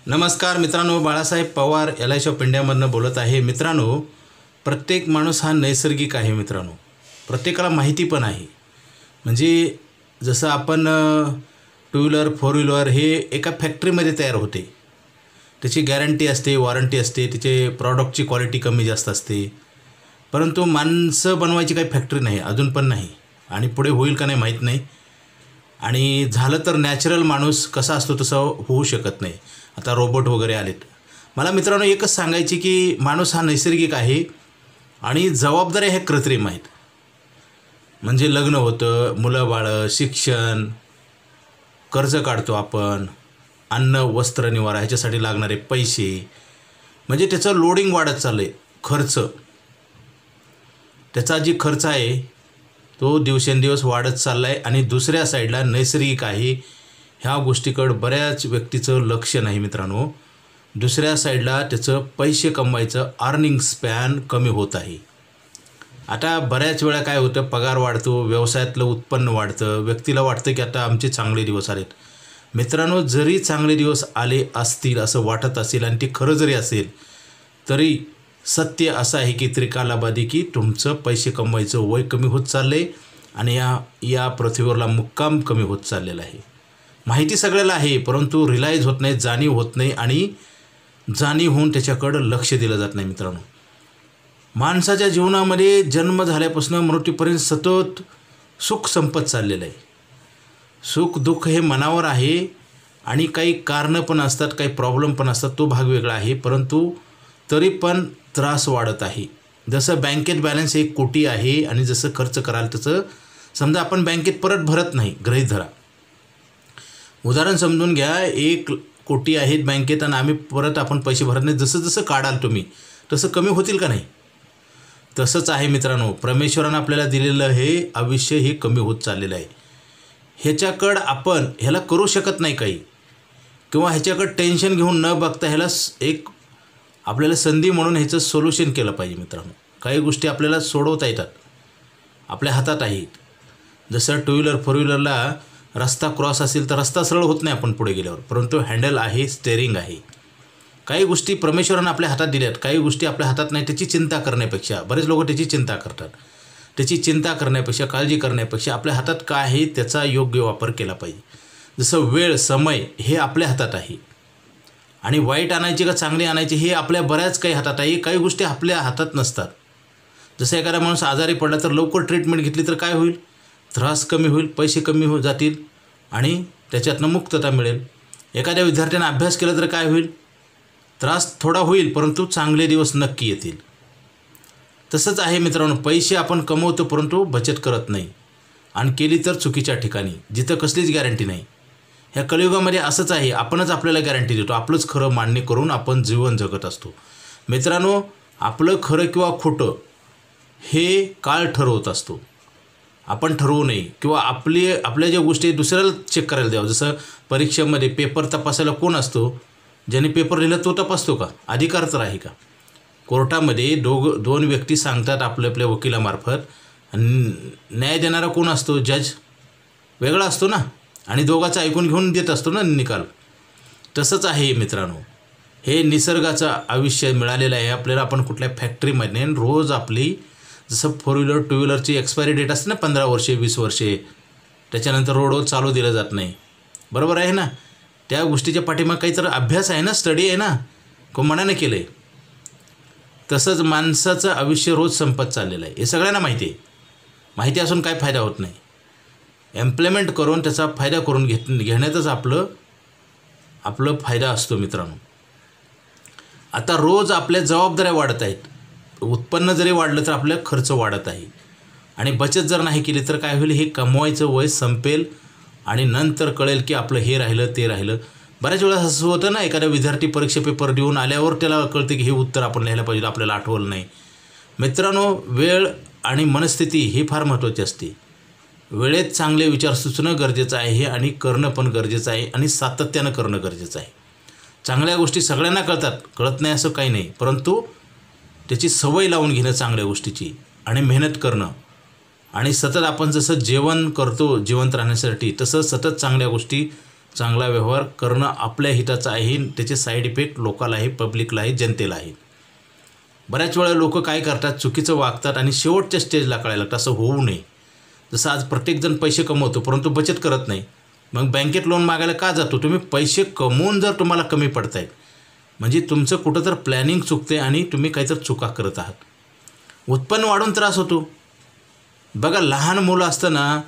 नमस्कार मित्रांनो, Balasaheb Pawar LIC of इंडियामधनं बोलत आहे. मित्रांनो, प्रत्येक माणूस हा नैसर्गिक आहे. मित्रांनो, प्रत्येकाला माहिती पण आहे. म्हणजे जसं आपण टू व्हीलर फोर व्हीलर हे एका फॅक्टरीमध्ये तयार होते. त्याची गॅरंटी असते, वॉरंटी असते, तिचे प्रॉडक्टची क्वालिटी कमी जास्त असते. परंतु माणसं बनवायची काही फॅक्टरी नाही, अजून पण नाही, आणि पुढे होईल का नाही माहीत नाही. आणि झालं तर नॅचरल माणूस कसा असतो तसं होऊ शकत नाही. आता रोबोट वगैरे आलेत. मला मित्रांनो एकच सांगायची की माणूस हा नैसर्गिक आहे आणि जबाबदाऱ्या ह्या कृत्रिम आहेत. म्हणजे लग्न होतं, मुलं बाळं, शिक्षण, कर्ज काढतो आपण, अन्न वस्त्र निवारा ह्याच्यासाठी लागणारे पैसे, म्हणजे त्याचं लोडिंग वाढत चाललं आहे. खर्च, त्याचा जी खर्च आहे तो दिवसेंदिवस वाढत चालला आहे. आणि दुसऱ्या साईडला नैसर्गिक आहे, ह्या गोष्टीकडं बऱ्याच व्यक्तीचं लक्ष नाही. मित्रांनो, दुसऱ्या साईडला त्याचं पैसे कमवायचं अर्निंग स्पॅन कमी होत आहे. आता बऱ्याच वेळा काय होतं, पगार वाढतो, व्यवसायातलं उत्पन्न वाढतं, व्यक्तीला वाटतं की आता आमचे चांगले दिवस आलेत. मित्रांनो, जरी चांगले दिवस आले असतील असं वाटत असेल आणि ते खरं जरी असेल तरी सत्य असं आहे की त्रिकालाबाधी की तुमचं पैसे कमवायचं वय कमी होत चाललं आहे आणि या पृथ्वीवरला मुक्काम कमी होत चाललेला आहे. माहिती सगळ्याला आहे, परंतु रिलाईज होत नाही, जाणीव होत नाही, आणि जाणीव होऊन त्याच्याकडं लक्ष दिलं जात नाही. मित्रांनो, माणसाच्या जीवनामध्ये जन्म झाल्यापासून मृत्यूपर्यंत सतत सुख संपत चाललेलं आहे. सुख दुःख हे मनावर आहे आणि काही कारणं पण असतात, काही प्रॉब्लेम पण असतात, तो भाग वेगळा आहे. परंतु तरी पण त्रास वाढत आहे. जसं बँकेत बॅलन्स 1 कोटी आहे आणि जसं खर्च कराल तसं समजा आपण बँकेत परत भरत नाही, गृहीत धरा. उदाहरण समजून घ्या, 1 कोटी आहेत बँकेत आणि आम्ही परत आपण पैसे भरत नाही. जसं जसं काढाल तुम्ही तसं कमी होतील का नाही? तसंच आहे मित्रांनो, परमेश्वरानं आपल्याला दिलेलं हे आयुष्य हे कमी होत चाललेलं आहे. ह्याच्याकडं आपण ह्याला करू शकत नाही काही, किंवा ह्याच्याकडं टेन्शन घेऊन न बघता ह्याला एक आपल्याला संधी म्हणून ह्याचं सोल्युशन केलं पाहिजे. मित्रांनो, काही गोष्टी आपल्याला सोडवता येतात, आपल्या हातात आहेत. जसं टू व्हीलर फोर व्हीलरला रस्ता क्रॉस असेल तर रस्ता सरळ होत नाही आपण पुढे गेल्यावर, परंतु हँडल आहे, स्टेअरिंग आहे. काही गोष्टी परमेश्वरानं आपल्या हातात दिल्यात, काही गोष्टी आपल्या हातात नाही. त्याची चिंता करण्यापेक्षा, बरेच लोक त्याची चिंता करतात, त्याची चिंता करण्यापेक्षा, काळजी करण्यापेक्षा आपल्या हातात काय आहे त्याचा योग्य वापर केला पाहिजे. जसं वेळ, समय हे आपल्या हातात आहे, आणि वाईट आणायची का चांगली आणायची हे आपल्या बऱ्याच काही हातात आहे. काही गोष्टी आपल्या हातात नसतात. जसं एखादा माणूस आजारी पडला तर लवकर ट्रीटमेंट घेतली तर काय होईल, त्रास कमी होईल, पैसे कमी जातील आणि त्याच्यातनं मुक्तता मिळेल. एखाद्या विद्यार्थ्यानं अभ्यास केला तर काय होईल, त्रास थोडा होईल, परंतु चांगले दिवस नक्की येतील. तसंच आहे मित्रांनो, पैसे आपण कमवतो परंतु बचत करत नाही, आणि केली तर चुकीच्या ठिकाणी, जिथं कसलीच गॅरंटी नाही. ह्या कलियुगामध्ये असंच आहे, आपणच आपल्याला गॅरंटी देतो, आपलंच खरं मान्य करून आपण जीवन जगत असतो. मित्रांनो, आपलं खरं किंवा खोटं हे काळ ठरवत असतो, आपण ठरवू नये. किंवा आपल्या ज्या गोष्टी दुसऱ्याला चेक करायला द्यावं. जसं परीक्षेमध्ये पेपर तपासायला कोण असतो, ज्याने पेपर लिहिला तो तपासतो का? अधिकार तर आहे का? कोर्टामध्ये दोन व्यक्ती सांगतात आपल्या वकिलामार्फत, न्याय देणारा कोण असतो? जज वेगळा असतो ना, आणि दोघांचं ऐकून घेऊन देत असतो ना निकाल. तसंच आहे मित्रांनो, हे निसर्गाचं आयुष्य मिळालेलं आहे आपल्याला. आपण कुठल्या फॅक्टरीमध्ये रोज आपली, जसं फोर व्हीलर टू व्हीलरची एक्सपायरी डेट असते ना, 15 वर्षे 20 वर्षे, त्याच्यानंतर रोड चालू दिलं जात नाही, बरोबर आहे ना? त्या गोष्टीच्या पाठीमागे काहीतरी अभ्यास आहे ना, स्टडी आहे ना, को मनाने केलं आहे. तसंच माणसाचं आयुष्य रोज संपत चाललेलं आहे, हे सगळ्यांना माहिती आहे. माहिती असून काय फायदा होत नाही. इम्प्लिमेंट करून त्याचा फायदा करून घेण्यातच आपलं फायदा असतो. मित्रांनो, आता रोज आपल्या जबाबदाऱ्या वाढत आहेत. उत्पन्न जरी वाढलं तर आपलं खर्च वाढत आहे, आणि बचत जर नाही केली तर काय होईल, हे कमवायचं वय संपेल आणि नंतर कळेल की आपलं हे राहिलं ते राहिलं. बऱ्याच वेळा असं होतं ना, एखादा विद्यार्थी परीक्षा पेपर देऊन आल्यावर त्याला कळतं की हे उत्तर आपण लिहायला पाहिजे, आपल्याला आठवलं नाही. मित्रांनो, वेळ आणि मनस्थिती ही फार महत्त्वाची असते. वेळेत चांगले विचार सुचणं गरजेचं आहे, आणि करणं पण गरजेचं आहे, आणि सातत्यानं करणं गरजेचं आहे. चांगल्या गोष्टी सगळ्यांना कळतात, कळत नाही असं काही नाही, परंतु त्याची सवय लावून घेणं चांगल्या गोष्टीची, आणि मेहनत करणं, आणि सतत आपण जसं जेवण करतो जिवंत राहण्यासाठी, तसं सतत चांगल्या गोष्टी चांगला व्यवहार करणं आपल्या हिताचं आहे. त्याचे साईड इफेक्ट लोकाला आहे, पब्लिकला आहे, जनतेला आहे. बऱ्याच वेळा लोक काय करतात, चुकीचं वागतात आणि शेवटच्या स्टेजला कळायला लागतं. असं होऊ नये. जसं आज प्रत्येकजण पैसे कमवतो परंतु बचत करत नाही, मग बँकेत लोन मागायला का जातो? तुम्ही पैसे कमवून जर तुम्हाला कमी पडतायत म्हणजे तुमचं कुठं तर प्लॅनिंग चुकते आणि तुम्ही काहीतरी चुका करत आहात. उत्पन्न वाढून त्रास होतो. बघा, लहान मुलं असताना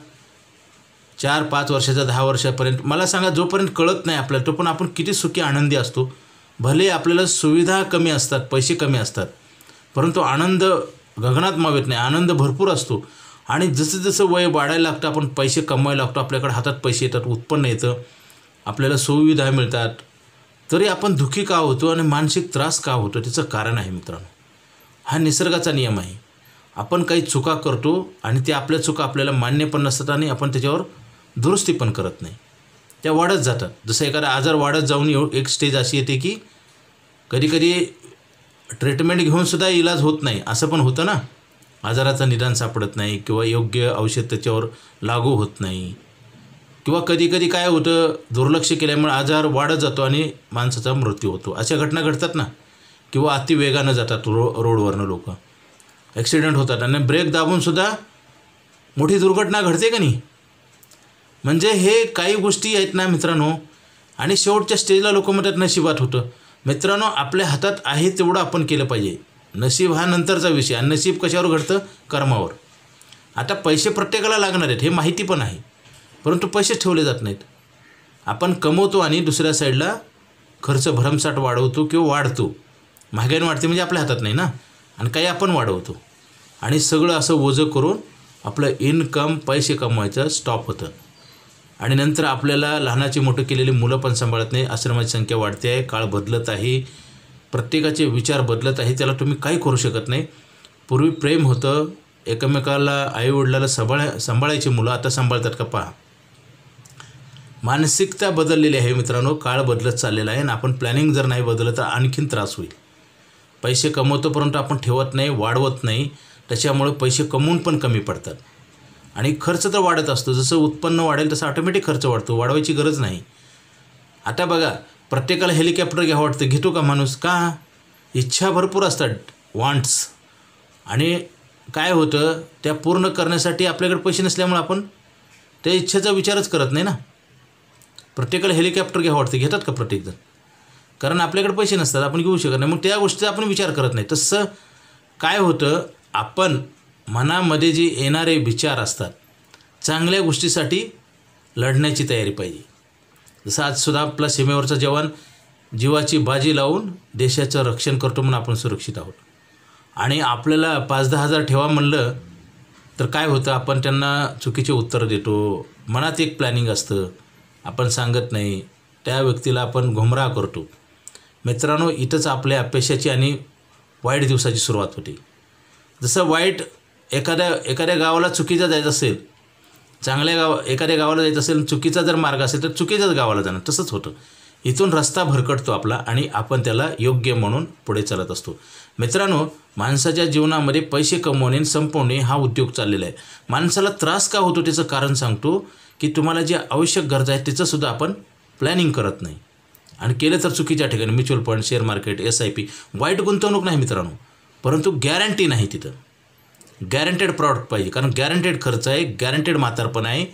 4-5 वर्षाचा 10 वर्षापर्यंत मला सांगा, जोपर्यंत कळत नाही आपल्याला तो पण आपण किती सुखी आनंदी असतो. भले आपल्याला सुविधा कमी असतात, पैसे कमी असतात, परंतु आनंद गगनात मावत नाही. आनंद भरपूर असतो. आणि जसं जसं वय वाढायला लागतं, आपण पैसे कमवायला लागतो, आपल्याकडे हातात पैसे येतात, उत्पन्न येतं, आपल्याला सुविधा मिळतात, तरी आपण दुःखी का होतो आणि मानसिक त्रास का होतो? त्याचं कारण आहे मित्रांनो, हा निसर्गाचा नियम आहे. आपण काही चुका करतो आणि ते आपल्या चुका आपल्याला मान्य पण नसतात आणि आपण त्याच्यावर दुरुस्ती पण करत नाही. त्या वाढत जातात. जसं एखादा आजार वाढत जाऊन एक स्टेज अशी येते की कधीकधी ट्रीटमेंट घेऊनसुद्धा इलाज होत नाही. असं पण होतं ना, आजाराचं निदान सापडत नाही किंवा योग्य औषध त्याच्यावर लागू होत नाही, किंवा कधीकधी काय होतं, दुर्लक्ष केल्यामुळे आजार वाढत जातो आणि माणसाचा मृत्यू होतो. अशा घटना घडतात ना. किंवा अति वेगानं जातात रोडवरनं लोक, ॲक्सिडेंट होतात आणि ब्रेक दाबूनसुद्धा मोठी दुर्घटना घडते का नाही? म्हणजे हे काही गोष्टी आहेत ना मित्रांनो. आणि शेवटच्या स्टेजला लोक म्हणतात नशिबात होतं. मित्रांनो, आपल्या हातात आहे तेवढं आपण केलं पाहिजे. नशीब हा नंतरचा विषय. आणि नशीब कशावर घडतं? कर्मावर. आता पैसे प्रत्येकाला लागणार आहेत हे माहिती पण आहे, परंतु पैसे ठेवले जात नाहीत. आपण कमवतो आणि दुसऱ्या साईडला खर्च भरमसाठ वाढवतो किंवा वाढतो. महागाईने वाढते म्हणजे आपल्या हातात नाही ना. आणि काही आपण वाढवतो आणि सगळं असं ओझं करून आपलं इन्कम, पैसे कमवायचं स्टॉप होतं. आणि नंतर आपल्याला लहानाची मोठं केलेली मुलं पण सांभाळत नाही. आश्रमाची संख्या वाढते आहे, काळ बदलत आहे, प्रत्येकाचे विचार बदलत आहे, त्याला तुम्ही काही करू शकत नाही. पूर्वी प्रेम होतं, एकमेकाला आईवडिलाला सांभाळायची मुलं आता सांभाळतात का? पहा, मानसिकता बदललेली आहे मित्रांनो. काळ बदलत चाललेला आहे आणि आपण प्लॅनिंग जर नाही बदललं तर आणखीन त्रास होईल. पैसे कमवतो परंतु आपण ठेवत नाही, वाढवत नाही, त्याच्यामुळे पैसे कमवून पण कमी पडतात. आणि खर्च तर वाढत असतो. जसं उत्पन्न वाढेल तसं ऑटोमॅटिक खर्च वाढतो, वाढवायची गरज नाही. आता बघा, प्रत्येकाला हेलिकॉप्टर घ्यावं वाटतं, घेतो का माणूस? का? इच्छा भरपूर असतात, वॉन्ट्स. आणि काय होतं, त्या पूर्ण करण्यासाठी आपल्याकडे पैसे नसल्यामुळे आपण त्या इच्छेचा विचारच करत नाही ना. प्रत्येकाला हेलिकॉप्टर घ्यावं वाटतं, घेतात का प्रत्येकजण? कारण आपल्याकडे पैसे नसतात, आपण घेऊ शकत नाही. मग त्या गोष्टीचा आपण विचार करत नाही. तसं काय होतं, आपण मनामध्ये जे येणारे विचार असतात, चांगल्या गोष्टीसाठी लढण्याची तयारी पाहिजे. जसं आजसुद्धा आपला सीमेवरचा जवान जीवाची बाजी लावून देशाचं रक्षण करतो म्हणून आपण सुरक्षित आहोत. आणि आपल्याला 5-10 हजार ठेवा म्हणलं तर काय होतं, आपण त्यांना चुकीचे उत्तर देतो. मनात एक प्लॅनिंग असतं, आपण सांगत नाही, त्या व्यक्तीला आपण गुमराह करतो. मित्रांनो, इथंच आपल्या अपयशाची आणि वाईट दिवसाची सुरुवात होते. जसं वाईट एखाद्या गावाला चुकीचा जायचं असेल, एखाद्या गावाला जायचं असेल, चुकीचा जर मार्ग असेल तर चुकीच्याच गावाला जाणं, तसंच होतं. इथून रस्ता भरकटतो आपला आणि आपण त्याला योग्य म्हणून पुढे चालत असतो. मित्रांनो, माणसाच्या जीवनामध्ये पैसे कमवणे आणि संपवणे हा उद्योग चाललेला आहे. माणसाला त्रास का होतो त्याचं कारण सांगतो की तुम्हाला जे आवश्यक गरजा आहेत त्याचंसुद्धा आपण प्लॅनिंग करत नाही आणि केलं तर चुकीच्या ठिकाणी. Mutual fund, share market, SIP, वाईट गुंतवणूक नाही मित्रांनो, परंतु गॅरंटी नाही. तिथं गॅरंटेड प्रॉडक्ट पाहिजे, कारण गॅरंटेड खर्च आहे, गॅरंटेड म्हातारपण आहे,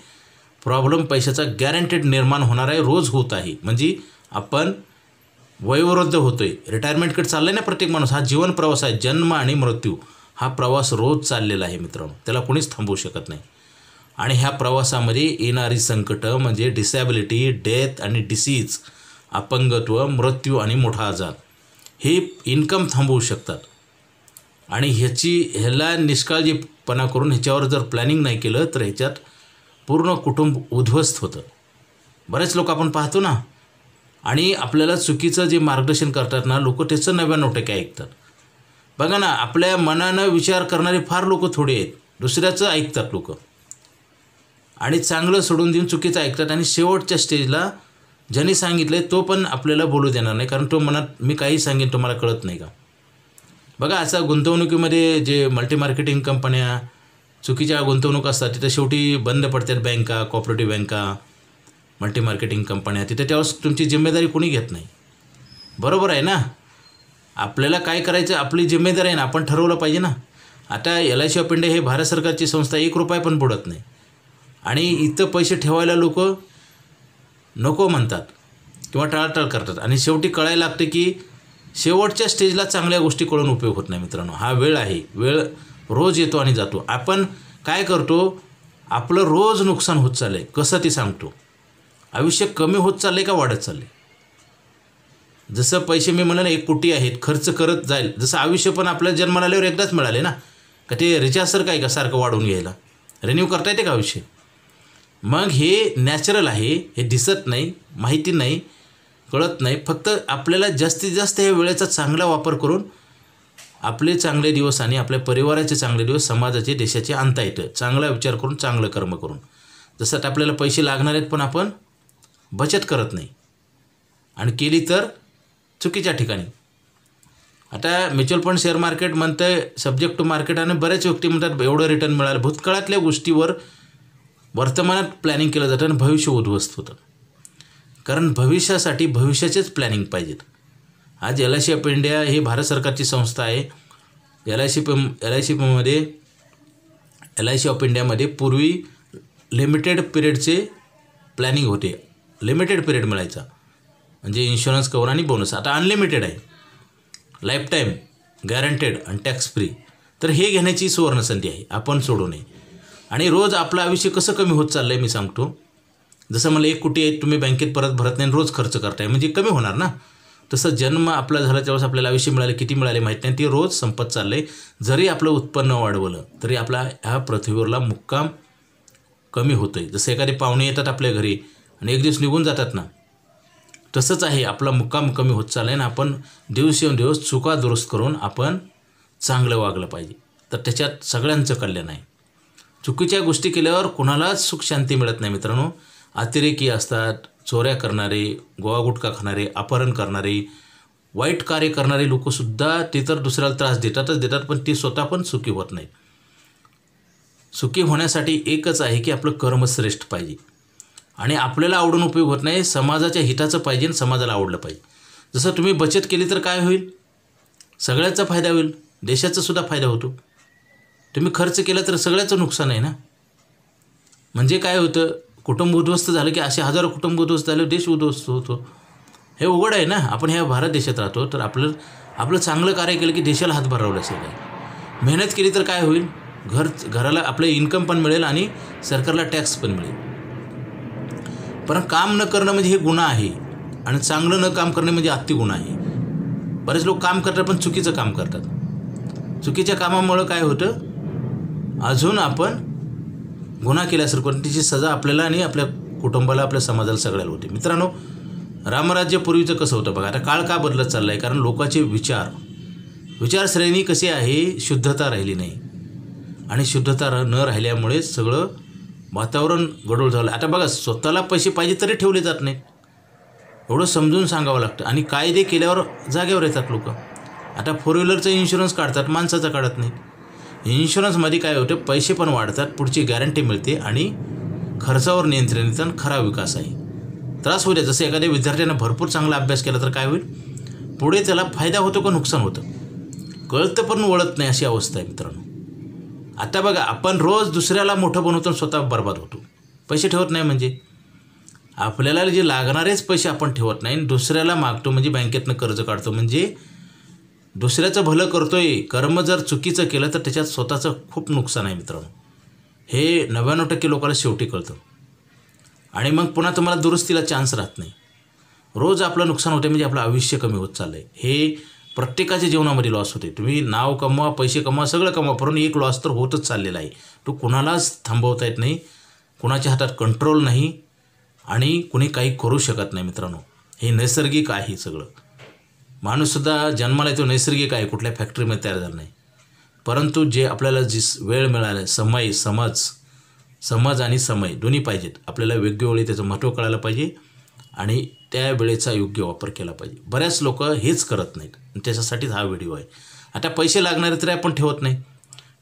प्रॉब्लेम पैशाचा गॅरंटेड निर्माण होणार आहे, रोज होत आहे. म्हणजे आपण वयोवृद्ध होतो आहे, रिटायरमेंटकडे चाललं आहे ना प्रत्येक माणूस. हा जीवन प्रवास आहे, जन्म आणि मृत्यू हा प्रवास रोज चाललेला आहे मित्रांनो, त्याला कोणीच थांबवू शकत नाही. आणि ह्या प्रवासामध्ये येणारी संकटं म्हणजे डिसॅबिलिटी, डेथ आणि डिसीज, अपंगत्व, मृत्यू आणि मोठा आजार हे इन्कम थांबवू शकतात. आणि ह्याला निष्काळजीपणा करून ह्याच्यावर जर प्लॅनिंग नाही केलं तर ह्याच्यात पूर्ण कुटुंब उद्ध्वस्त होतं. बरेच लोक आपण पाहतो ना, आणि आपल्याला चुकीचं जे मार्गदर्शन करतात ना लोक, त्याचं 99% ऐकतात. बघा ना, आपल्या मनानं विचार करणारे फार लोक थोडे आहेत, दुसऱ्याचं ऐकतात लोक आणि चांगलं सोडून देऊन चुकीचं ऐकतात. आणि शेवटच्या स्टेजला ज्यांनी सांगितलं तो पण आपल्याला बोलू देणार नाही, कारण तो मनात मी काही सांगेन तुम्हाला कळत नाही का. बघा, असा गुंतवणुकीमध्ये जे मल्टी मार्केटिंग कंपन्या चुकीच्या गुंतवणूक असतात तिथं शेवटी बंद पडतात बँका, कॉपरेटिव्ह बँका. मल्टी मार्केटिंग कंपन्या, तिथे त्यावेळेस तुमची जिम्मेदारी कोणी घेत नाही. बरोबर आहे ना. आपल्याला काय करायचं आपली जिम्मेदारी आहे ना, आपण ठरवलं पाहिजे ना. आता LIC ऑफ इंडिया हे भारत सरकारची संस्था, 1 रुपया पण बुडत नाही. आणि इथं पैसे ठेवायला लोक नको म्हणतात किंवा टाळाटाळ करतात. आणि शेवटी कळायला लागते की शेवटच्या स्टेजला चांगल्या गोष्टी कळून उपयोग होत नाही मित्रांनो. हा वेळ आहे, वेळ रोज येतो आणि जातो. आपण काय करतो, आपलं रोज नुकसान होत चाललं आहे. कसं ते सांगतो. आयुष्य कमी होत चाललं आहे का वाढत चाललं आहे. जसं पैसे मी म्हणलं ना 1 कोटी आहेत, खर्च करत जाईल. जसं आयुष्य पण आपल्या जन्माला आल्यावर एकदाच मिळाले ना, का ते रिचार्जसारखं आहे का सारखं वाढवून घ्यायला. रिन्यू करता येते का आयुष्य. मग हे नॅचरल आहे, हे दिसत नाही, माहिती नाही, कळत नाही. फक्त आपल्याला जास्तीत जास्त या वेळेचा चांगला वापर करून आपले चांगले दिवस आणि आपल्या परिवाराचे चांगले दिवस, समाजाचे, देशाचे आणता येतं. चांगला विचार करून, चांगलं कर्म करून. जसं आता आपल्याला पैसे लागणार आहेत पण आपण बचत करत नाही आणि केली तर चुकीच्या ठिकाणी. आता म्युच्युअल फंड, शेअर मार्केट म्हणतं सब्जेक्ट टू मार्केट, आणि बऱ्याच व्यक्ती म्हणतात एवढं रिटर्न मिळालं. भूतकाळातल्या गोष्टीवर वर्तमानात प्लॅनिंग केलं जातं आणि भविष्य उद्ध्वस्त होतं. कारण भविष्यासाठी भविष्याचेच प्लॅनिंग पाहिजेत. आज LIC ऑफ इंडिया ही भारत सरकारची संस्था आहे. LIC ऑफ इंडियामध्ये पूर्वी लिमिटेड पिरियडचे प्लॅनिंग होते. लिमिटेड पिरियड मिळायचा म्हणजे इन्शुरन्स कवर आणि बोनस. आता अनलिमिटेड आहे, लाईफ टाईम गॅरंटेड आणि टॅक्स फ्री. तर हे घेण्याची सुवर्णसंधी आहे, आपण सोडू नये. आणि रोज आपलं आयुष्य कसं कमी होत चाललं आहे मी सांगतो. जसं मला 1 कोटी आहे, तुम्ही बँकेत परत भरत नाही, रोज खर्च करताय म्हणजे कमी होणार ना. तसं जन्म आपला झाला त्यावेळेस आपल्याला आयुष्य मिळाले, किती मिळाले माहीत नाही, ते रोज संपत चाललं आहे. जरी आपलं उत्पन्न वाढवलं तरी आपला ह्या पृथ्वीवरला मुक्काम कमी होतं आहे. जसं एखादे पाहुणे येतात आपल्या घरी आणि एक दिवस निघून जातात ना, तसंच आहे आपला मुक्काम कमी होत चालला आहे. ना आपण दिवसेंदिवस चुका दुरुस्त करून आपण चांगलं वागलं पाहिजे. तर त्याच्यात सगळ्यांचं कल्याण आहे. चुकीच्या गोष्टी केल्यावर कुणालाच सुख शांती मिळत नाही मित्रांनो. अतिरेकी असतात, चोऱ्या करणारे, गोवा गुटखा खाणारे, अपहरण करणारे, वाईट कार्य करणारे लोकसुद्धा ते तर दुसऱ्याला त्रास देतात, पण ते स्वतः पण सुखी होत नाही. सुखी होण्यासाठी एकच आहे की आपलं कर्म श्रेष्ठ पाहिजे. आणि आपल्याला आवडून उपयोग होत नाही, समाजाच्या हिताचं पाहिजे आणि समाजाला आवडलं पाहिजे. जसं तुम्ही बचत केली तर काय होईल, सगळ्याचा फायदा होईल, देशाचा सुद्धा फायदा होतो. तुम्ही खर्च केला तर सगळ्याचं नुकसान आहे ना. म्हणजे काय होतं, कुटुंब उद्ध्वस्त झालं की असे हजारो कुटुंब उद्ध्वस्त झाले, देश उद्ध्वस्त होतो. हे उघड आहे ना. आपण ह्या भारत देशात राहतो, तर आपलं चांगलं कार्य केलं की देशाला हातभार लावला असेल. मेहनत केली तर काय होईल, घराला आपलं इन्कम पण मिळेल आणि सरकारला टॅक्स पण मिळेल. पण काम न करणं म्हणजे हे गुन्हा आहे आणि चांगलं न काम करणे म्हणजे अति गुन्हा आहे. बरेच लोक काम करतात पण चुकीचं काम करतात. चुकीच्या कामामुळं काय होतं, अजून आपण गुन्हा केल्यासारखं त्याची सजा आपल्याला आणि आपल्या कुटुंबाला, आपल्या समाजाला, सगळ्याला होते. मित्रांनो, रामराज्य पूर्वीचं कसं होतं बघा. आता काळ का बदलत चालला आहे, कारण लोकांचे विचारश्रेणी कशी आहे, शुद्धता राहिली नाही. आणि शुद्धता न राहिल्यामुळे सगळं वातावरण गडूळ झालं. आता बघा, स्वतःला पैसे पाहिजे तरी ठेवले जात नाहीत. एवढं समजून सांगावं लागतं. आणि कायदे केल्यावर जागेवर येतात लोक. आता 4 व्हीलरचा इन्शुरन्स काढतात, माणसाचा काढत नाही. इन्शुरन्समध्ये काय होतं, पैसे पण वाढतात, पुढची गॅरंटी मिळते आणि खर्चावर नियंत्रण येतं आणि खरा विकास आहे. त्रास होऊ द्या. जसं एखाद्या विद्यार्थ्यानं भरपूर चांगला अभ्यास केला तर काय होईल, पुढे त्याला फायदा होतो का नुकसान होतं, कळतं पण वळत नाही, अशी अवस्था आहे मित्रांनो. आता बघा, आपण रोज दुसऱ्याला मोठं बनवतो, स्वतः बर्बाद होतो. पैसे ठेवत नाही म्हणजे आपल्याला जे लागणारेच पैसे आपण ठेवत नाही, दुसऱ्याला मागतो म्हणजे बँकेतनं कर्ज काढतो, म्हणजे दुसऱ्याचं भलं करतोय. कर्म जर चुकीचं केलं तर त्याच्यात स्वतःचं खूप नुकसान आहे मित्रांनो. हे 99% लोकांना शेवटी कळतं. आणि मग पुन्हा तुम्हाला दुरुस्तीला चान्स राहत नाही. रोज आपलं नुकसान होते म्हणजे आपलं आयुष्य कमी होत चाललं आहे. हे प्रत्येकाच्या जीवनामध्ये लॉस होते. तुम्ही नाव कमवा, पैसे कमवा, सगळं कमवा, परंतु एक लॉस तर होतच चाललेला आहे. तो कुणालाच थांबवता येत नाही, कुणाच्या हातात कंट्रोल नाही आणि कुणी काही करू शकत नाही मित्रांनो. हे नैसर्गिक आहे सगळं. माणूससुद्धा जन्माला येतो नैसर्गिक आहे, कुठल्या फॅक्टरीमध्ये तयार झाला नाही. परंतु जे आपल्याला जी वेळ मिळाला, समज आणि समय दोन्ही पाहिजेत. आपल्याला योग्य वेळी त्याचं महत्त्व कळायला पाहिजे आणि त्या वेळेचा योग्य वापर केला पाहिजे. बऱ्याच लोक हेच करत नाहीत, त्याच्यासाठीच हा व्हिडिओ आहे. आता पैसे लागणारे तरी आपण ठेवत नाही.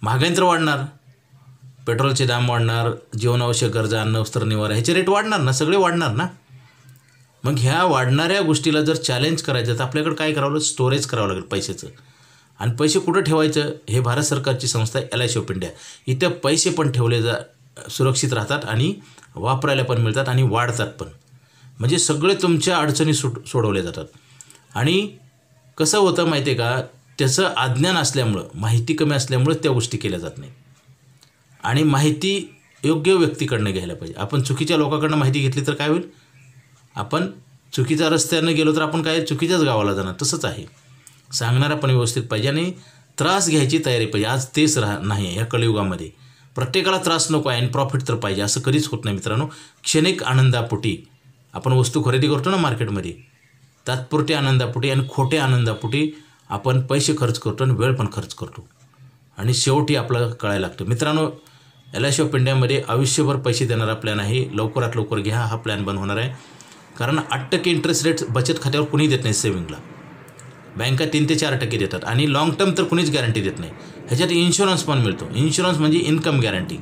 महागाई तर वाढणार, पेट्रोलचे दाम वाढणार, जीवनावश्यक गरजा, अन्न, वस्त्र, निवारा ह्याचे रेट वाढणार ना, सगळे वाढणार ना. मग ह्या वाढणाऱ्या गोष्टीला जर चॅलेंज करायचं तर आपल्याकडे काय करावं लागेल, स्टोरेज करावं लागेल पैशाचं. आणि पैसे कुठं ठेवायचं, हे भारत सरकारची संस्था LIC ऑफ इंडिया, इथं पैसे पण ठेवले सुरक्षित राहतात आणि वापरायला पण मिळतात आणि वाढतात पण. म्हणजे सगळे तुमच्या अडचणी सोडवल्या जातात. आणि कसं होतं माहिती आहे का, त्याचं अज्ञान असल्यामुळं, माहिती कमी असल्यामुळं त्या गोष्टी केल्या जात नाही. आणि माहिती योग्य व्यक्तीकडनं घ्यायला पाहिजे. आपण चुकीच्या लोकांकडनं माहिती घेतली तर काय होईल, आपण चुकीच्या रस्त्यानं गेलो तर आपण काय चुकीच्याच गावाला जाणार. तसंच आहे, सांगणारा पण व्यवस्थित पाहिजे आणि त्रास घ्यायची तयारी पाहिजे. आज तेच नाही या कलियुगामध्ये. प्रत्येकाला त्रास नको आहे आणि प्रॉफिट तर पाहिजे, असं कधीच होत नाही मित्रांनो. क्षणिक आनंदापोटी आपण वस्तू खरेदी करतो ना मार्केटमध्ये, तात्पुरत्या आनंदापोटी आणि खोट्या आनंदापोटी आपण पैसे खर्च करतो आणि वेळ पण खर्च करतो आणि शेवटी आपल्याला कळायला लागतं. मित्रांनो, LIC ऑफ इंडियामध्ये आयुष्यभर पैसे देणारा प्लॅन आहे. लवकरात लवकर घ्या, हा प्लॅन बंद होणार आहे. कारण 8% इंटरेस्ट रेट बचत खात्यावर कुणी देत नाही. सेविंगला बँका 3 ते 4% देतात आणि लाँग टर्म तर कुणीच गॅरंटी देत नाही. ह्याच्यात इन्शुरन्स पण मिळतो. इन्शुरन्स म्हणजे इन्कम गॅरंटी.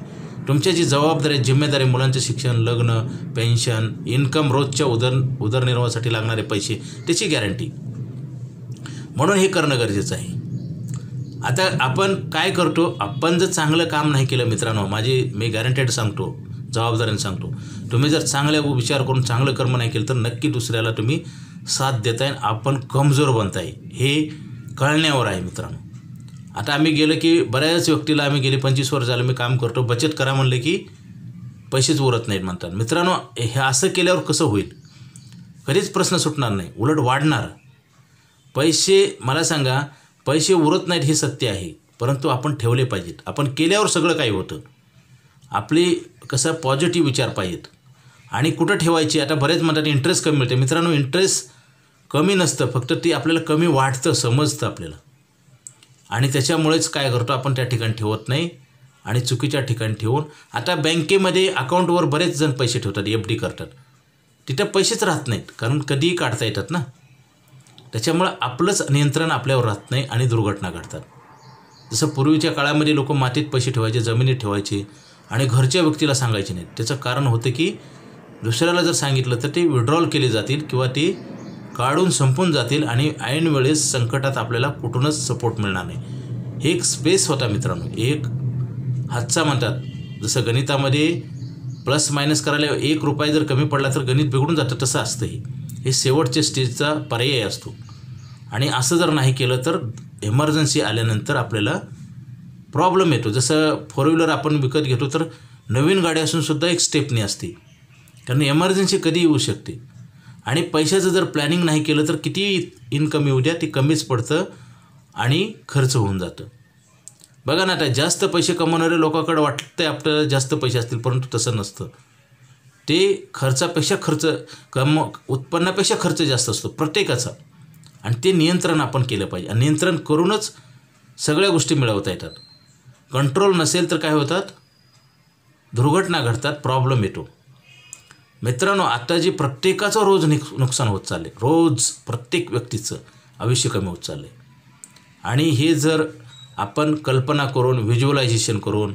तुमच्या जी जबाबदारी, जिम्मेदारी, मुलांचं शिक्षण, लग्न, पेन्शन, इन्कम, रोजच्या उदरनिर्वाहासाठी लागणारे पैसे, त्याची गॅरंटी. म्हणून हे करणं गरजेचं आहे. आता आपण काय करतो, आपण जर चांगलं काम नाही केलं मित्रांनो, मी गॅरंटेड सांगतो, जबाबदारीने सांगतो, तुम्ही जर चांगल्या विचार करून चांगलं कर्म नाही केलं तर नक्की दुसऱ्याला तुम्ही साथ देताय, आपण कमजोर बनताय. हे कळण्यावर आहे मित्रांनो. आता आम्ही गेलं की बऱ्याच व्यक्तीला आम्ही गेले 25 वर्ष झालं मी काम करतो, बचत करा म्हणलं की पैसेच उरत नाहीत म्हणतात. मित्रांनो, हे असं केल्यावर कसं होईल, कधीच प्रश्न सुटणार नाही, उलट वाढणार. पैसे, मला सांगा, पैसे उरत नाहीत हे सत्य आहे, परंतु आपण ठेवले पाहिजेत. आपण केल्यावर सगळं काही होतं. आपली कसं पॉझिटिव्ह विचार पाहिजेत. आणि कुठं ठेवायची, आता बरेच म्हणतात इंटरेस्ट कमी मिळते. मित्रांनो, इंटरेस्ट कमी नसतं, फक्त ती आपल्याला कमी वाटतं, समजतं आपल्याला. आणि त्याच्यामुळेच काय करतो आपण, त्या ठिकाणी ठेवत नाही आणि चुकीच्या ठिकाणी ठेवून, आता बँकेमध्ये अकाउंटवर बरेच जण पैसे ठेवतात, FD करतात, तिथं पैसेच राहत नाहीत, कारण कधीही काढता येतात ना. त्याच्यामुळं आपलंच नियंत्रण आपल्यावर राहत नाही आणि दुर्घटना घडतात. जसं पूर्वीच्या काळामध्ये लोक मातीत पैसे ठेवायचे, जमिनीत ठेवायचे आणि घरच्या व्यक्तीला सांगायचे नाहीत. त्याचं कारण होतं की दुसऱ्याला जर सांगितलं तर ते विड्रॉल केले जातील किंवा ते काढून संपून जातील आणि ऐन वेळेस संकटात आपल्याला कुठूनच सपोर्ट मिळणार नाही. हे एक स्पेस होता मित्रांनो, एक हातचा म्हणतात. जसं गणितामध्ये प्लस मायनस करायला 1 रुपया जर कमी पडला तर गणित बिघडून जातं, तसं असतं. हे शेवटच्या स्टेजचा पर्याय असतो. आणि असं जर नाही केलं तर इमर्जन्सी आल्यानंतर आपल्याला प्रॉब्लेम येतो. जसं 4 व्हीलर आपण विकत घेतो तर नवीन गाडी असूनसुद्धा एक स्टेपनी असते, कारण इमर्जन्सी कधी येऊ शकते. आणि पैशाचं जर प्लॅनिंग नाही केलं तर किती इन्कम येऊ द्या, ती कमीच पडतं आणि खर्च होऊन जातं. बघा ना, आता जास्त पैसे कमवणाऱ्या लोकांकडे वाटतं आपल्याला जास्त पैसे असतील, परंतु तसं नसतं. ते खर्चापेक्षा उत्पन्नापेक्षा खर्च जास्त असतो प्रत्येकाचा. आणि ते नियंत्रण आपण केलं पाहिजे. आणि नियंत्रण करूनच सगळ्या गोष्टी मिळवता येतात. कंट्रोल नसेल तर काय होतात, दुर्घटना घडतात, प्रॉब्लेम येतो. मित्रांनो, आता जी प्रत्येकाचं रोज नुकसान होत चालले, रोज प्रत्येक व्यक्तीचं आयुष्य कमी होत चाललं आहे. आणि हे जर आपण कल्पना करून, व्हिज्युअलायझेशन करून,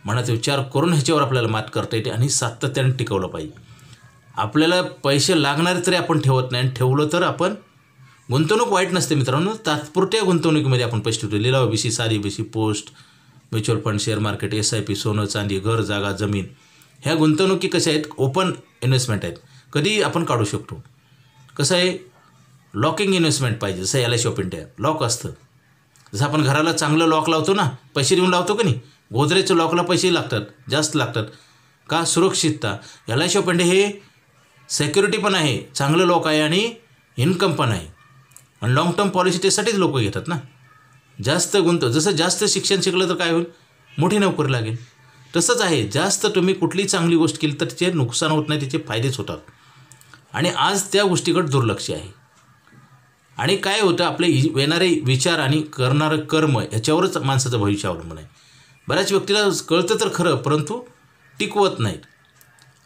मनात विचार करून ह्याच्यावर आपल्याला मात करता येते आणि सातत्याने टिकवलं पाहिजे. आपल्याला पैसे लागणारे तरी आपण ठेवत नाही, आणि ठेवलं तर आपण, गुंतवणूक वाईट नसते मित्रांनो, तात्पुरत्या गुंतवणुकीमध्ये आपण पैसे ठेवतो. लिलाव बेशी, साधी बेशी, post, mutual fund, share market, SIP, सोनं चांदी, घर जागा जमीन, ह्या गुंतवणुकी कशा आहेत, ओपन इन्व्हेस्टमेंट आहेत, कधी आपण काढू शकतो. कसं आहे, लॉकिंग इन्व्हेस्टमेंट पाहिजे. जसं LIC ऑफ इंडिया लॉक असतं. जसं आपण घराला चांगलं लॉक लावतो ना, पैसे देऊन लावतो का नाही, गोदरेजच्या लॉकला पैसे लागतात, जास्त लागतात का, सुरक्षितता. LIC ऑफ इंडिया हे सिक्युरिटी पण आहे, चांगलं लॉक आहे आणि इन्कम पण आहे. आणि लॉंग टर्म पॉलिसी त्यासाठीच लोक घेतात ना. जसं जास्त शिक्षण शिकलं तर काय होईल, मोठी नोकरी लागेल. तसंच आहे, जास्त तुम्ही कुठली चांगली गोष्ट केली तर तिचे नुकसान होत नाही, तिचे फायदेच होतात. आणि आज त्या गोष्टीकडे दुर्लक्ष आहे. आणि काय होतं, आपले येणारे विचार आणि करणारं कर्म याच्यावरच माणसाचं भविष्य अवलंबून आहे. बऱ्याच व्यक्तीला कळतं तर खरं, परंतु टिकवत नाहीत.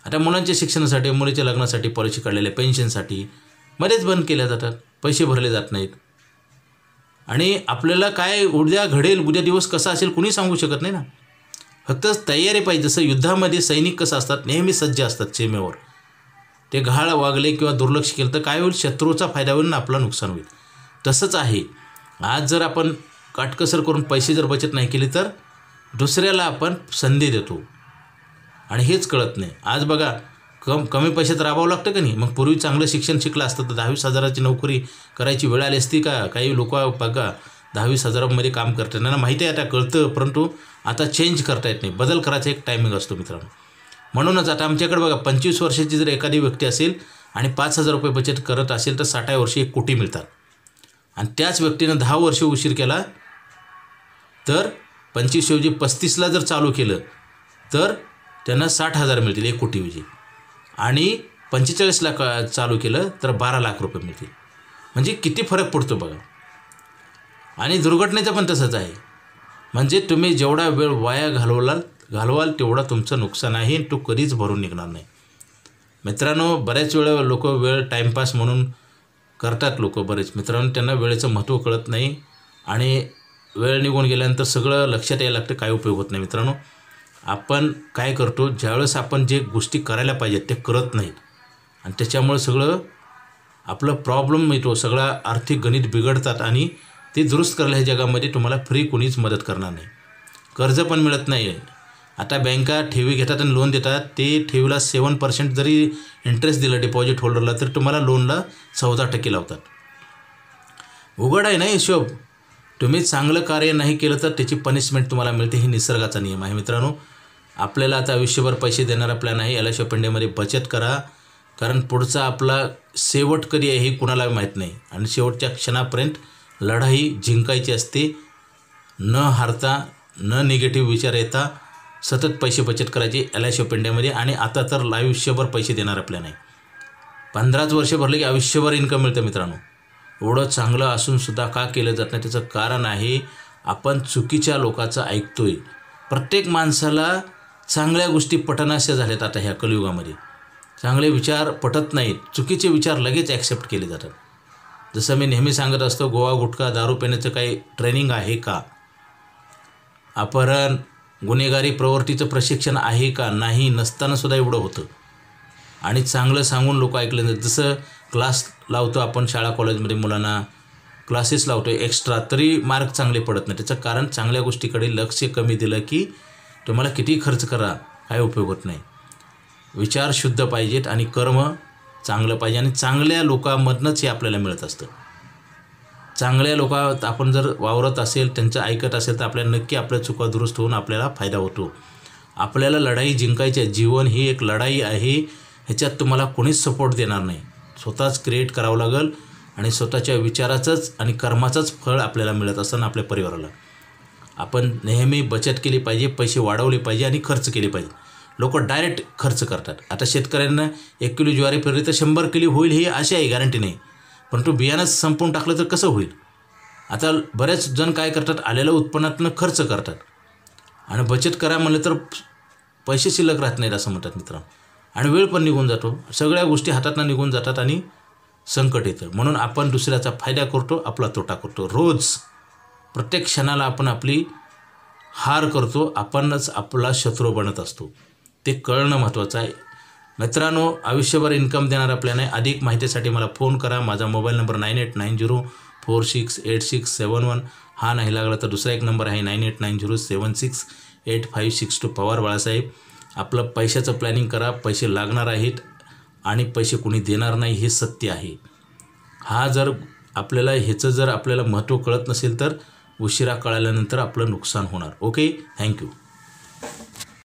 आता मुलांच्या शिक्षणासाठी, मुलीच्या लग्नासाठी पॉलिसी काढलेल्या, पेन्शनसाठी मध्येच बंद केल्या जातात, पैसे भरले जात नाहीत. आणि आपल्याला काय उद्या घडेल, उद्या दिवस कसा असेल कुणी सांगू शकत नाही ना. फक्त तयारी पाहिजे. जसं युद्धामध्ये सैनिक कसं असतात, नेहमी सज्ज असतात सीमेवर. ते घाळ वागले किंवा दुर्लक्ष केलं तर काय होईल, शत्रूचा फायदा होईल आणि आपलं नुकसान होईल. तसंच आहे. आज जर आपण काटकसर करून पैसे जर बचत नाही केली तर दुसऱ्याला आपण संधी देतो आणि हेच कळत नाही. आज बघा कमी पैशात राबावं लागतं का नाही. मग पूर्वी चांगलं शिक्षण शिकलं असतं तर 10-20 हजाराची नोकरी करायची वेळ आली असती का. काही लोक बघा 10-20 हजारामध्ये काम करतात, त्यांना माहिती आहे आता कळतं, परंतु आता चेंज करता येत नाही. बदल करायचा एक टायमिंग असतो मित्रांनो. म्हणूनच आता आमच्याकडे बघा 25 वर्षाची जर एखादी व्यक्ती असेल आणि 5,000 रुपये बचत करत असेल तर 60व्या वर्षी 1 कोटी मिळतात. आणि त्याच व्यक्तीनं 10 वर्ष उशीर केला तर 25 ऐवजी 35ला जर चालू केलं तर त्यांना 60,000 मिळतील 1 कोटीऐवजी. आणि 45ला चालू केलं तर 12 लाख रुपये मिळतील. म्हणजे किती फरक पडतो बघा. आणि दुर्घटनेचं पण तसंच आहे. म्हणजे तुम्ही जेवढा वेळ वाया घालवाल तेवढा तुमचं नुकसान आहे, तो कधीच भरून निघणार नाही. मित्रांनो, बऱ्याच वेळा लोक वेळ टाईमपास म्हणून करतात. लोक बरेच मित्रांनो, त्यांना वेळेचं महत्त्व कळत नाही आणि वेळ निघून गेल्यानंतर सगळं लक्षात यायला लागतं, काय उपयोग होत नाही. मित्रांनो, आपण काय करतो, ज्यावेळेस आपण जे गोष्टी करायला पाहिजेत ते करत नाहीत आणि त्याच्यामुळे सगळं आपलं प्रॉब्लेम येतो, सगळा आर्थिक गणित बिघडतात आणि ते दुरुस्त करायला ह्या जगामध्ये तुम्हाला फ्री कोणीच मदत करणार नाही. कर्ज पण मिळत नाही. आता बँका ठेवी घेतात आणि लोन देतात, ते ठेवीला 7% जरी इंटरेस्ट दिलं डिपॉझिट होल्डरला तर तुम्हाला लोनला 14% लावतात. उघड आहे ना हिशोब. तुम्ही चांगलं कार्य नाही केलं तर त्याची पनिशमेंट तुम्हाला मिळते. ही निसर्गाचा नियम आहे मित्रांनो. आपल्याला आता आयुष्यभर पैसे देणारा प्लॅन आहे. LIC ऑफ इंडियामध्ये बचत करा, कारण पुढचा आपला शेवट कधी आहे हे कुणाला माहीत नाही आणि शेवटच्या क्षणापर्यंत लढाई जिंकायची असते. न हारता, न निगेटिव्ह विचार येता सतत पैसे बचत करायचे LIC ऑफ इंडियामध्ये. आणि आता तर आयुष्यभर पैसे देणारा प्लॅन आहे. 15 वर्ष भरले की आयुष्यभर इन्कम मिळतं मित्रांनो. एवढं चांगलं असूनसुद्धा का केलं जात नाही, त्याचं कारण आहे आपण चुकीच्या लोकांचं ऐकतोय. प्रत्येक माणसाला चांगल्या गोष्टी पटनाशा झाल्यात आता ह्या कलियुगामध्ये. चांगले विचार पटत नाहीत, चुकीचे विचार लगेच ॲक्सेप्ट केले जातात. जसं मी नेहमी सांगत असतो, गोवा गुटखा दारू पिण्याचं काही ट्रेनिंग आहे का, अपहरण गुन्हेगारी प्रवृत्तीचं प्रशिक्षण आहे का, नाही. नसतानासुद्धा एवढं होतं. आणि चांगलं सांगून लोक ऐकले नाही. जसं क्लास लावतो आपण शाळा कॉलेजमध्ये मुलांना, क्लासेस लावतो एक्स्ट्रा, तरी मार्क चांगले पडत नाही. त्याचं कारण चांगल्या गोष्टीकडे लक्ष कमी दिलं की तुम्हाला किती खर्च करा काय उपयोग होत नाही. विचार शुद्ध पाहिजेत आणि कर्म चांगलं पाहिजे आणि चांगल्या लोकांमधनंच हे आपल्याला मिळत असतं. चांगल्या लोकात आपण जर वावरत असेल, त्यांचं ऐकत असेल तर आपल्याला नक्की आपल्या चुका दुरुस्त होऊन आपल्याला फायदा होतो. आपल्याला लढाई जिंकायची आहे. जीवन ही एक लढाई आहे. ह्याच्यात तुम्हाला कोणीच सपोर्ट देणार नाही. स्वतःच क्रिएट करावं लागेल आणि स्वतःच्या विचाराचंच आणि कर्माचंच फळ आपल्याला मिळत असताना आपल्या परिवाराला. आपण नेहमी बचत केली पाहिजे, पैसे वाढवले पाहिजे आणि खर्च केले पाहिजे. लोक डायरेक्ट खर्च करतात. आता शेतकऱ्यांना 1 किलो ज्वारी पेरली तर 100 किलो होईल ही अशी आहे, गॅरंटी नाही. परंतु बियाणंच संपवून टाकलं तर कसं होईल. आता बरेच जण काय करतात, आलेल्या उत्पन्नातनं खर्च करतात आणि बचत करा म्हणलं तर पैसे शिल्लक राहत नाहीत असं म्हणतात मित्रांनो. आणि वेळ पण निघून जातो, सगळ्या गोष्टी हातातनं निघून जातात आणि संकट येतं. म्हणून आपण दुसऱ्याचा फायदा करतो, आपला तोटा करतो. रोज प्रत्येक क्षणाला आपण आपली हार करतो, आपणच आपला शत्रू बनत असतो. ते कळणं महत्त्वाचं आहे मित्रांनो. आयुष्यभर इन्कम देणारा प्लॅन आहे. अधिक माहितीसाठी मला फोन करा. माझा मोबाईल नंबर 9890468671. हा नाही लागला तर दुसरा एक नंबर आहे 9890768562. पवार बाळासाहेब. आपलं पैशाचं प्लॅनिंग करा. पैसे लागणार आहेत आणि पैसे कोणी देणार नाही हे सत्य आहे. हा जर आपल्याला ह्याचं जर आपल्याला महत्त्व कळत नसेल तर उशिरा कळाल्यानंतर आपलं नुकसान होणार. Okay, thank you.